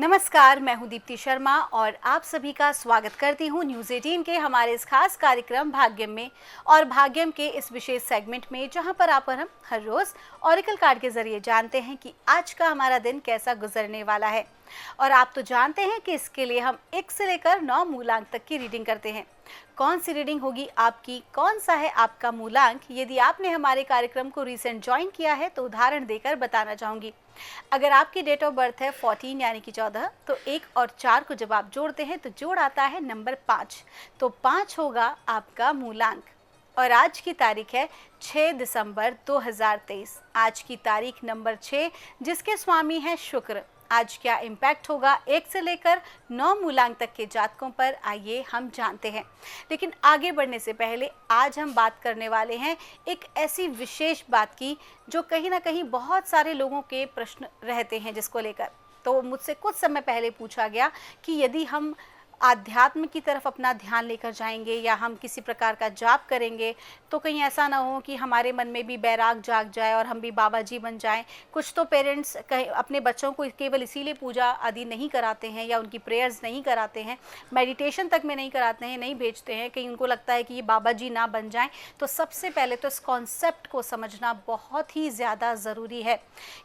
नमस्कार, मैं हूं दीप्ति शर्मा और आप सभी का स्वागत करती हूं न्यूज़ 18 के हमारे इस खास कार्यक्रम भाग्यम में। और भाग्यम के इस विशेष सेगमेंट में जहां पर आप और हम हर रोज़ ऑरेकल कार्ड के ज़रिए जानते हैं कि आज का हमारा दिन कैसा गुजरने वाला है। और आप तो जानते हैं कि इसके लिए हम 1 से लेकर 9 मूलांक तक की रीडिंग करते हैं। कौन सी रीडिंग होगी आपकी, कौन सा है आपका मूलांक, यदि आपने हमारे कार्यक्रम को रिसेंट ज्वाइन किया है तो उदाहरण देकर बताना चाहूँगी। अगर आपकी डेट ऑफ बर्थ है 14 यानी कि 14, तो 1 और 4 को जब आप जोड़ते हैं तो जोड़ आता है नंबर 5, तो 5 होगा आपका मूलांक। और आज की तारीख है 6 दिसंबर 2023। आज की तारीख नंबर 6, जिसके स्वामी हैं शुक्र। आज क्या इम्पैक्ट होगा 1 से लेकर 9 मूलांक तक के जातकों पर, आइए हम जानते हैं। लेकिन आगे बढ़ने से पहले आज हम बात करने वाले हैं एक ऐसी विशेष बात की जो कहीं ना कहीं बहुत सारे लोगों के प्रश्न रहते हैं जिसको लेकर। तो मुझसे कुछ समय पहले पूछा गया कि यदि हम आध्यात्म की तरफ अपना ध्यान लेकर जाएंगे या हम किसी प्रकार का जाप करेंगे तो कहीं ऐसा ना हो कि हमारे मन में भी बैराग जाग जाए और हम भी बाबा जी बन जाएं। कुछ तो पेरेंट्स कहीं अपने बच्चों को केवल इसीलिए पूजा आदि नहीं कराते हैं या उनकी प्रेयर्स नहीं कराते हैं, मेडिटेशन तक में नहीं कराते हैं, नहीं भेजते हैं, कहीं उनको लगता है कि ये बाबा जी ना बन जाएं। तो सबसे पहले तो इस कॉन्सेप्ट को समझना बहुत ही ज़्यादा ज़रूरी है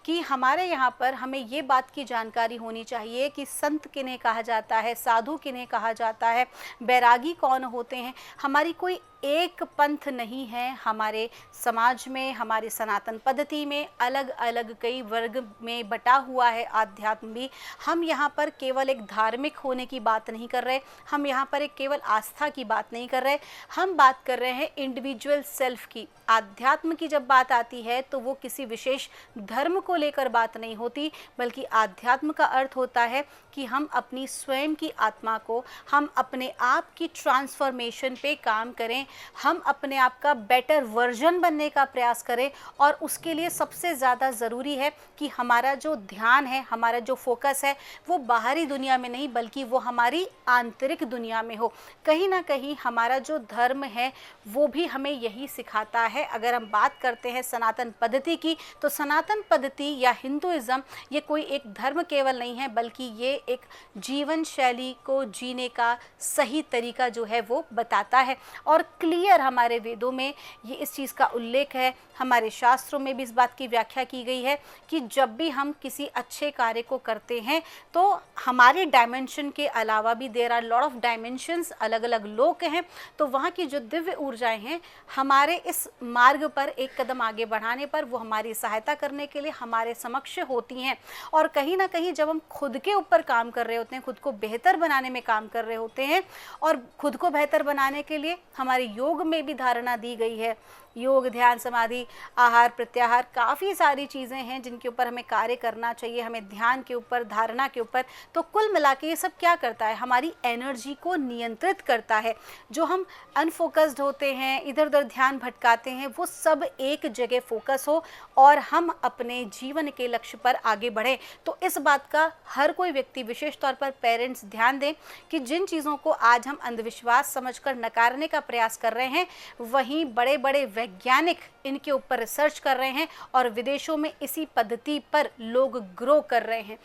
कि हमारे यहाँ पर हमें ये बात की जानकारी होनी चाहिए कि संत किन्हें कहा जाता है, साधु किन्हें कहा जाता है, बैरागी कौन होते हैं। हमारी कोई एक पंथ नहीं है। हमारे समाज में, हमारी सनातन पद्धति में अलग अलग कई वर्ग में बटा हुआ है आध्यात्म भी। हम यहाँ पर केवल एक धार्मिक होने की बात नहीं कर रहे, हम यहाँ पर एक केवल आस्था की बात नहीं कर रहे, हम बात कर रहे हैं इंडिविजुअल सेल्फ की। आध्यात्म की जब बात आती है तो वो किसी विशेष धर्म को लेकर बात नहीं होती, बल्कि आध्यात्म का अर्थ होता है कि हम अपनी स्वयं की आत्मा को, हम अपने आप की ट्रांसफॉर्मेशन पे काम करें, हम अपने आप का बेटर वर्जन बनने का प्रयास करें। और उसके लिए सबसे ज़्यादा ज़रूरी है कि हमारा जो ध्यान है, हमारा जो फोकस है, वो बाहरी दुनिया में नहीं बल्कि वो हमारी आंतरिक दुनिया में हो। कहीं ना कहीं हमारा जो धर्म है वो भी हमें यही सिखाता है। अगर हम बात करते हैं सनातन पद्धति की, तो सनातन पद्धति या हिंदुइज़्म ये कोई एक धर्म केवल नहीं है, बल्कि ये एक जीवन शैली को जीने का सही तरीका जो है वो बताता है। और क्लियर हमारे वेदों में ये इस चीज़ का उल्लेख है, हमारे शास्त्रों में भी इस बात की व्याख्या की गई है कि जब भी हम किसी अच्छे कार्य को करते हैं तो हमारे डायमेंशन के अलावा भी there are lot of dimensions, अलग अलग लोक हैं। तो वहाँ की जो दिव्य ऊर्जाएं हैं हमारे इस मार्ग पर एक कदम आगे बढ़ाने पर वो हमारी सहायता करने के लिए हमारे समक्ष होती हैं। और कहीं ना कहीं जब हम खुद के ऊपर काम कर रहे होते हैं, खुद को बेहतर बनाने में काम कर रहे होते हैं, और खुद को बेहतर बनाने के लिए हमारे योग में भी धारणा दी गई है। योग, ध्यान, समाधि, आहार, प्रत्याहार, काफ़ी सारी चीज़ें हैं जिनके ऊपर हमें कार्य करना चाहिए, हमें ध्यान के ऊपर, धारणा के ऊपर। तो कुल मिला के ये सब क्या करता है, हमारी एनर्जी को नियंत्रित करता है। जो हम अनफोकस्ड होते हैं, इधर उधर ध्यान भटकाते हैं, वो सब एक जगह फोकस हो और हम अपने जीवन के लक्ष्य पर आगे बढ़ें। तो इस बात का हर कोई व्यक्ति, विशेष तौर पर पेरेंट्स, ध्यान दें कि जिन चीज़ों को आज हम अंधविश्वास समझकर नकारने का प्रयास कर रहे हैं, वहीं बड़े बड़े वैज्ञानिक इनके ऊपर रिसर्च कर रहे हैं और विदेशों में इसी पद्धति पर लोग ग्रो कर रहे हैं।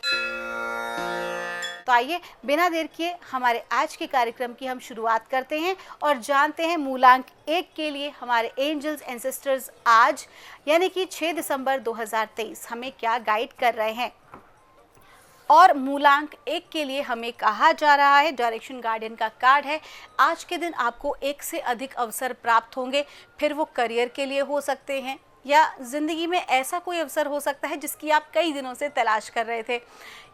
तो आइए बिना देर किए हमारे आज के कार्यक्रम की हम शुरुआत करते हैं और जानते हैं मूलांक 1 के लिए हमारे एंजल्स एंसेस्टर्स आज यानी कि 6 दिसंबर 2023 हमें क्या गाइड कर रहे हैं। और मूलांक 1 के लिए हमें कहा जा रहा है, डायरेक्शन गार्डियन का कार्ड है, आज के दिन आपको 1 से अधिक अवसर प्राप्त होंगे। फिर वो करियर के लिए हो सकते हैं या ज़िंदगी में ऐसा कोई अवसर हो सकता है जिसकी आप कई दिनों से तलाश कर रहे थे,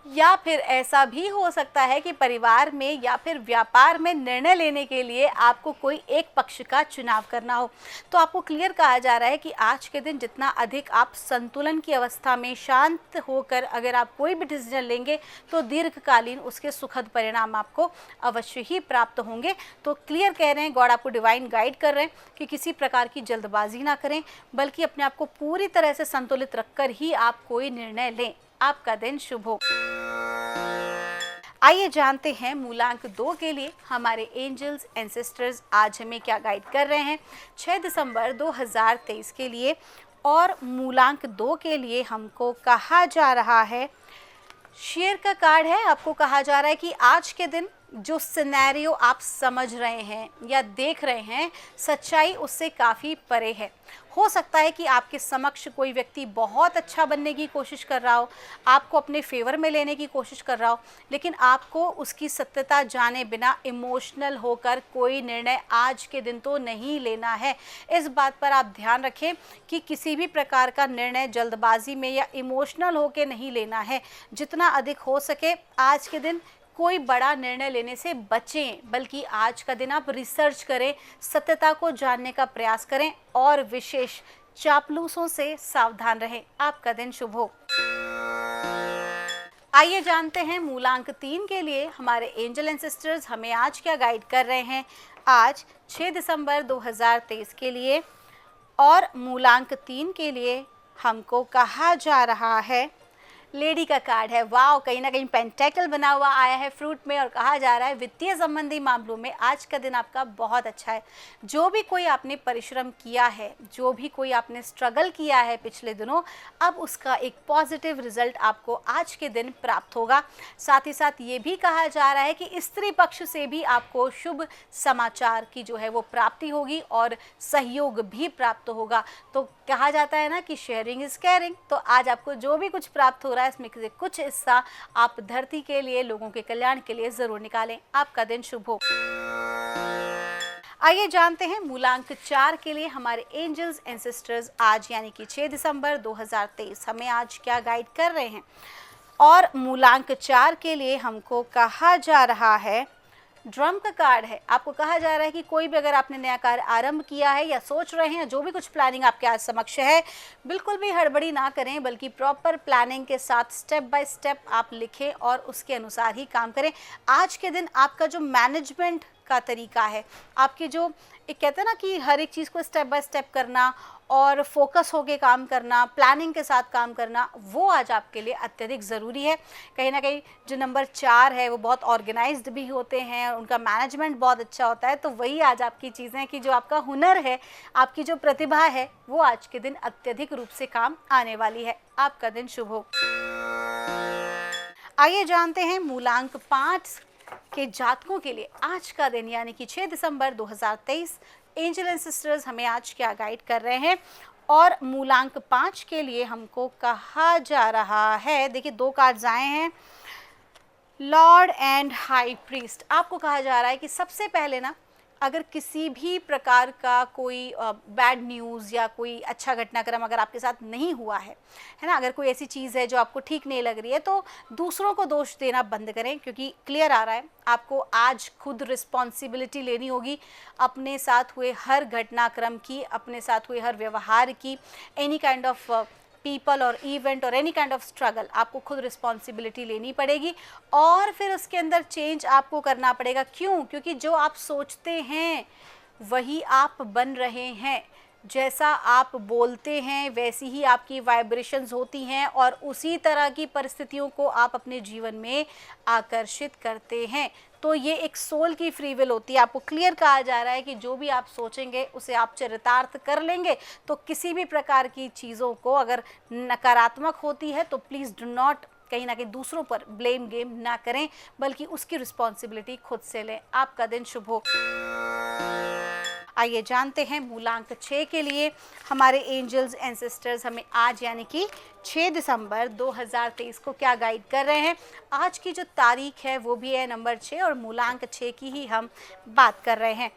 या फिर ऐसा भी हो सकता है कि परिवार में या फिर व्यापार में निर्णय लेने के लिए आपको कोई एक पक्ष का चुनाव करना हो। तो आपको क्लियर कहा जा रहा है कि आज के दिन जितना अधिक आप संतुलन की अवस्था में शांत होकर अगर आप कोई भी डिसीजन लेंगे तो दीर्घकालीन उसके सुखद परिणाम आपको अवश्य ही प्राप्त होंगे। तो क्लियर कह रहे हैं, गॉड आपको डिवाइन गाइड कर रहे हैं कि किसी प्रकार की जल्दबाजी ना करें, बल्कि अपने आप को पूरी तरह से संतुलित रखकर ही आप कोई निर्णय लें। आपका दिन शुभ हो। आइए जानते हैं मूलांक 2 के लिए हमारे एंजल्स एंसेस्टर्स आज हमें क्या गाइड कर रहे हैं 6 दिसंबर 2023 के लिए। और मूलांक 2 के लिए हमको कहा जा रहा है शेयर का कार्ड है। आपको कहा जा रहा है कि आज के दिन जो सिनेरियो आप समझ रहे हैं या देख रहे हैं, सच्चाई उससे काफ़ी परे है। हो सकता है कि आपके समक्ष कोई व्यक्ति बहुत अच्छा बनने की कोशिश कर रहा हो, आपको अपने फेवर में लेने की कोशिश कर रहा हो, लेकिन आपको उसकी सत्यता जाने बिना इमोशनल होकर कोई निर्णय आज के दिन तो नहीं लेना है। इस बात पर आप ध्यान रखें कि किसी भी प्रकार का निर्णय जल्दबाजी में या इमोशनल होकर नहीं लेना है। जितना अधिक हो सके आज के दिन कोई बड़ा निर्णय लेने से बचें, बल्कि आज का दिन आप रिसर्च करें, सत्यता को जानने का प्रयास करें और विशेष चापलूसों से सावधान रहें। आपका दिन शुभ हो। आइए जानते हैं मूलांक 3 के लिए हमारे एंजल एंड सिस्टर्स हमें आज क्या गाइड कर रहे हैं। आज 6 दिसंबर 2023 के लिए और मूलांक 3 के लिए हमको कहा जा रहा है, लेडी का कार्ड है। वाह, कहीं ना कहीं पेंटेकल बना हुआ आया है फ्रूट में और कहा जा रहा है वित्तीय संबंधी मामलों में आज का दिन आपका बहुत अच्छा है। जो भी कोई आपने परिश्रम किया है, जो भी कोई आपने स्ट्रगल किया है पिछले दिनों, अब उसका एक पॉजिटिव रिजल्ट आपको आज के दिन प्राप्त होगा। साथ ही साथ ये भी कहा जा रहा है कि स्त्री पक्ष से भी आपको शुभ समाचार की जो है वो प्राप्ति होगी और सहयोग भी प्राप्त होगा। तो कहा जाता है ना कि शेयरिंग इज केयरिंग। तो आज आपको जो भी कुछ प्राप्त हो रहा है इसमें से कुछ हिस्सा आप धरती के लिए, लोगों के कल्याण के लिए जरूर निकालें। आपका दिन शुभ हो। आइए जानते हैं मूलांक 4 के लिए हमारे एंजल्स एंड सिस्टर्स आज यानी कि 6 दिसंबर 2023 हमें आज क्या गाइड कर रहे हैं। और मूलांक 4 के लिए हमको कहा जा रहा है, ड्रम का कार्ड है। आपको कहा जा रहा है कि कोई भी अगर आपने नया कार्य आरंभ किया है या सोच रहे हैं, जो भी कुछ प्लानिंग आपके आज समक्ष है, बिल्कुल भी हड़बड़ी ना करें, बल्कि प्रॉपर प्लानिंग के साथ स्टेप बाय स्टेप आप लिखें और उसके अनुसार ही काम करें। आज के दिन आपका जो मैनेजमेंट का तरीका है, आपकी जो एक कहते हैं ना कि हर एक चीज़ को स्टेप बाय स्टेप करना और फोकस होके काम करना, प्लानिंग के साथ काम करना, वो आज आपके लिए अत्यधिक ज़रूरी है। कहीं ना कहीं जो नंबर 4 है वो बहुत ऑर्गेनाइज्ड भी होते हैं और उनका मैनेजमेंट बहुत अच्छा होता है। तो वही आज आपकी चीज़ें कि जो आपका हुनर है, आपकी जो प्रतिभा है, वो आज के दिन अत्यधिक रूप से काम आने वाली है। आपका दिन शुभ हो। आइए जानते हैं मूलांक 5 के जातकों के लिए आज का दिन यानी कि 6 दिसंबर 2023 एंजल एंड सिस्टर्स हमें आज क्या गाइड कर रहे हैं। और मूलांक 5 के लिए हमको कहा जा रहा है, देखिए 2 कार्ड्स आए हैं, लॉर्ड एंड हाई प्रीस्ट। आपको कहा जा रहा है कि सबसे पहले ना, अगर किसी भी प्रकार का कोई बैड न्यूज़ या कोई अच्छा घटनाक्रम अगर आपके साथ नहीं हुआ है ना, अगर कोई ऐसी चीज़ है जो आपको ठीक नहीं लग रही है, तो दूसरों को दोष देना बंद करें, क्योंकि क्लियर आ रहा है आपको आज खुद रिस्पॉन्सिबिलिटी लेनी होगी अपने साथ हुए हर घटनाक्रम की, अपने साथ हुए हर व्यवहार की, एनी काइंड ऑफ पीपल और इवेंट और एनी काइंड ऑफ स्ट्रगल, आपको खुद रिस्पॉन्सिबिलिटी लेनी पड़ेगी और फिर उसके अंदर चेंज आपको करना पड़ेगा। क्यों? क्योंकि जो आप सोचते हैं वही आप बन रहे हैं। जैसा आप बोलते हैं वैसी ही आपकी वाइब्रेशंस होती हैं और उसी तरह की परिस्थितियों को आप अपने जीवन में आकर्षित करते हैं। तो ये एक सोल की फ्री विल होती है। आपको क्लियर कहा जा रहा है कि जो भी आप सोचेंगे उसे आप चरितार्थ कर लेंगे। तो किसी भी प्रकार की चीज़ों को अगर नकारात्मक होती है तो प्लीज़ डू नॉट कहीं ना कहीं दूसरों पर ब्लेम गेम ना करें, बल्कि उसकी रिस्पॉन्सिबिलिटी खुद से लें। आपका दिन शुभ हो। आइए जानते हैं मूलांक 6 के लिए हमारे एंजल्स एंड सिस्टर्स हमें आज यानी कि 6 दिसंबर 2023 को क्या गाइड कर रहे हैं। आज की जो तारीख है वो भी है नंबर 6 और मूलांक 6 की ही हम बात कर रहे हैं।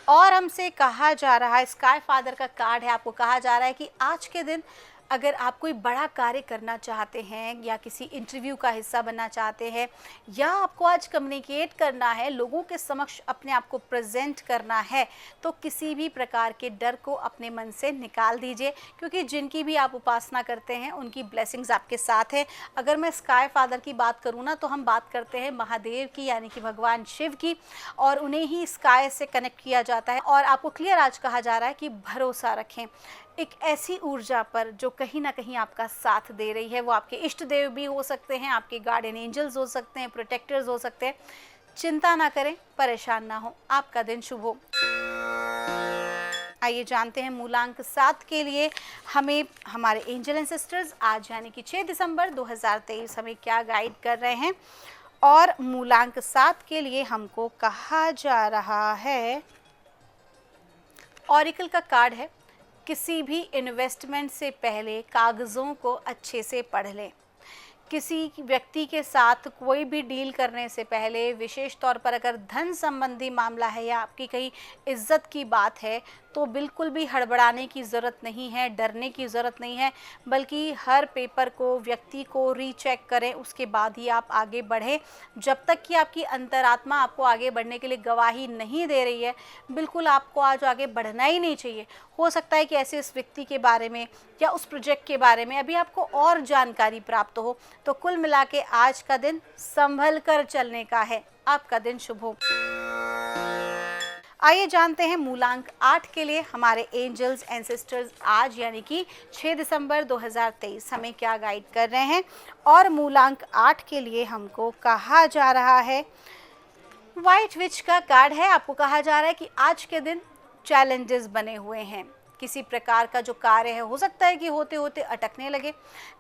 और हमसे कहा जा रहा है, स्काई फादर का कार्ड है, आपको कहा जा रहा है कि आज के दिन अगर आप कोई बड़ा कार्य करना चाहते हैं या किसी इंटरव्यू का हिस्सा बनना चाहते हैं या आपको आज कम्युनिकेट करना है, लोगों के समक्ष अपने आप को प्रेजेंट करना है, तो किसी भी प्रकार के डर को अपने मन से निकाल दीजिए, क्योंकि जिनकी भी आप उपासना करते हैं उनकी ब्लेसिंग्स आपके साथ है। अगर मैं स्काई फादर की बात करूँ ना, तो हम बात करते हैं महादेव की यानी कि भगवान शिव की, और उन्हें ही स्काई से कनेक्ट किया जाता है। और आपको क्लियर आज कहा जा रहा है कि भरोसा रखें एक ऐसी ऊर्जा पर जो कहीं ना कहीं आपका साथ दे रही है। वो आपके इष्ट देव भी हो सकते हैं, आपके गार्डियन एंजल्स हो सकते हैं, प्रोटेक्टर्स हो सकते हैं। चिंता ना करें, परेशान ना हो। आपका दिन शुभ हो। आइए जानते हैं मूलांक 7 के लिए हमें हमारे एंजल एंड सिस्टर्स आज यानी कि 6 दिसंबर 2023 हमें क्या गाइड कर रहे हैं। और मूलांक 7 के लिए हमको कहा जा रहा है, ऑरिकल का कार्ड है, किसी भी इन्वेस्टमेंट से पहले कागज़ों को अच्छे से पढ़ लें। किसी व्यक्ति के साथ कोई भी डील करने से पहले, विशेष तौर पर अगर धन संबंधी मामला है या आपकी कहीं इज्जत की बात है, तो बिल्कुल भी हड़बड़ाने की ज़रूरत नहीं है, डरने की ज़रूरत नहीं है, बल्कि हर पेपर को, व्यक्ति को रीचेक करें, उसके बाद ही आप आगे बढ़ें। जब तक कि आपकी अंतरात्मा आपको आगे बढ़ने के लिए गवाही नहीं दे रही है, बिल्कुल आपको आज आगे बढ़ना ही नहीं चाहिए। हो सकता है कि ऐसे इस व्यक्ति के बारे में या उस प्रोजेक्ट के बारे में अभी आपको और जानकारी प्राप्त हो। तो कुल मिला के आज का दिन संभल कर चलने का है। आपका दिन शुभ हो। आइए जानते हैं मूलांक 8 के लिए हमारे एंजल्स एंड सिस्टर्स आज यानी कि 6 दिसंबर 2023 हमें क्या गाइड कर रहे हैं। और मूलांक 8 के लिए हमको कहा जा रहा है, व्हाइट विच का कार्ड है। आपको कहा जा रहा है कि आज के दिन चैलेंजेस बने हुए हैं। किसी प्रकार का जो कार्य है, हो सकता है कि होते होते अटकने लगे,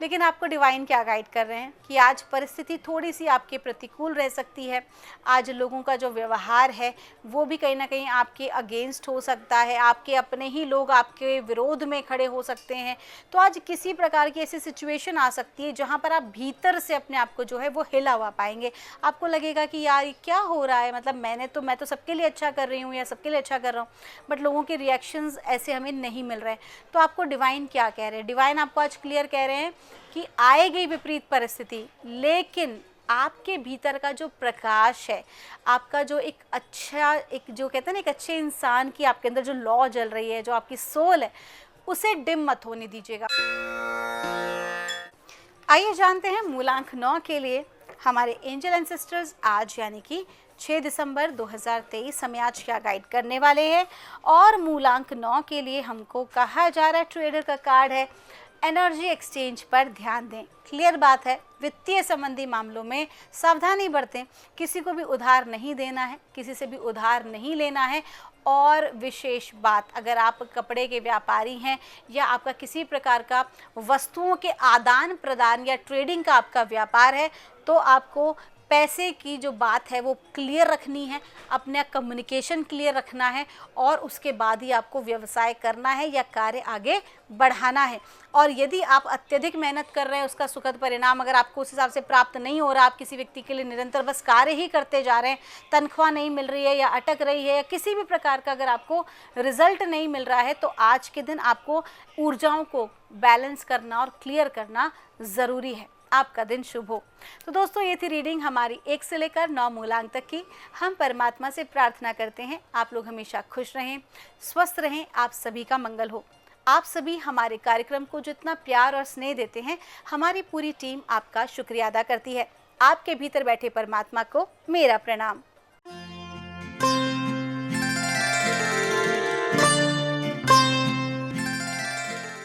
लेकिन आपको डिवाइन क्या गाइड कर रहे हैं कि आज परिस्थिति थोड़ी सी आपके प्रतिकूल रह सकती है। आज लोगों का जो व्यवहार है वो भी कहीं ना कहीं आपके अगेंस्ट हो सकता है, आपके अपने ही लोग आपके विरोध में खड़े हो सकते हैं। तो आज किसी प्रकार की ऐसी सिचुएशन आ सकती है जहाँ पर आप भीतर से अपने आप को जो है वो हिला हुआ पाएंगे। आपको लगेगा कि यार ये क्या हो रहा है, मतलब मैं तो सबके लिए अच्छा कर रही हूँ या सबके लिए अच्छा कर रहा हूँ, बट लोगों के रिएक्शंस ऐसे हमें नहीं मिल रहे हैं। तो आपको डिवाइन क्या कह रहे हैं? डिवाइन आपको आज क्लियर कह रहे हैं कि आएगी विपरीत परिस्थिति, लेकिन आपके भीतर का जो प्रकाश है, आपका जो एक अच्छा, एक जो कहते हैं ना, एक अच्छे इंसान की आपके अंदर जो लॉ जल रही है, जो आपकी सोल है, उसे डिम मत होने दीजिएगा। आइए जानते हैं मूलांक 9 के लिए हमारे एंजल एंड सिस्टर्स आज यानी कि 6 दिसंबर 2023 हमें आज क्या गाइड करने वाले हैं। और मूलांक 9 के लिए हमको कहा जा रहा है, ट्रेडर का कार्ड है, एनर्जी एक्सचेंज पर ध्यान दें। क्लियर बात है, वित्तीय संबंधी मामलों में सावधानी बरतें। किसी को भी उधार नहीं देना है, किसी से भी उधार नहीं लेना है। और विशेष बात, अगर आप कपड़े के व्यापारी हैं या आपका किसी प्रकार का वस्तुओं के आदान प्रदान या ट्रेडिंग का आपका व्यापार है, तो आपको पैसे की जो बात है वो क्लियर रखनी है, अपना कम्युनिकेशन क्लियर रखना है, और उसके बाद ही आपको व्यवसाय करना है या कार्य आगे बढ़ाना है। और यदि आप अत्यधिक मेहनत कर रहे हैं, उसका सुखद परिणाम अगर आपको उस हिसाब से प्राप्त नहीं हो रहा, आप किसी व्यक्ति के लिए निरंतर बस कार्य ही करते जा रहे हैं, तनख्वाह नहीं मिल रही है या अटक रही है, या किसी भी प्रकार का अगर आपको रिजल्ट नहीं मिल रहा है, तो आज के दिन आपको ऊर्जाओं को बैलेंस करना और क्लियर करना ज़रूरी है। आपका दिन शुभ हो। तो दोस्तों, ये थी रीडिंग हमारी 1 से लेकर 9 मूलांक तक की। हम परमात्मा से प्रार्थना करते हैं आप लोग हमेशा खुश रहें, स्वस्थ रहें, आप सभी का मंगल हो। आप सभी हमारे कार्यक्रम को जितना प्यार और स्नेह देते हैं, हमारी पूरी टीम आपका शुक्रिया अदा करती है। आपके भीतर बैठे परमात्मा को मेरा प्रणाम।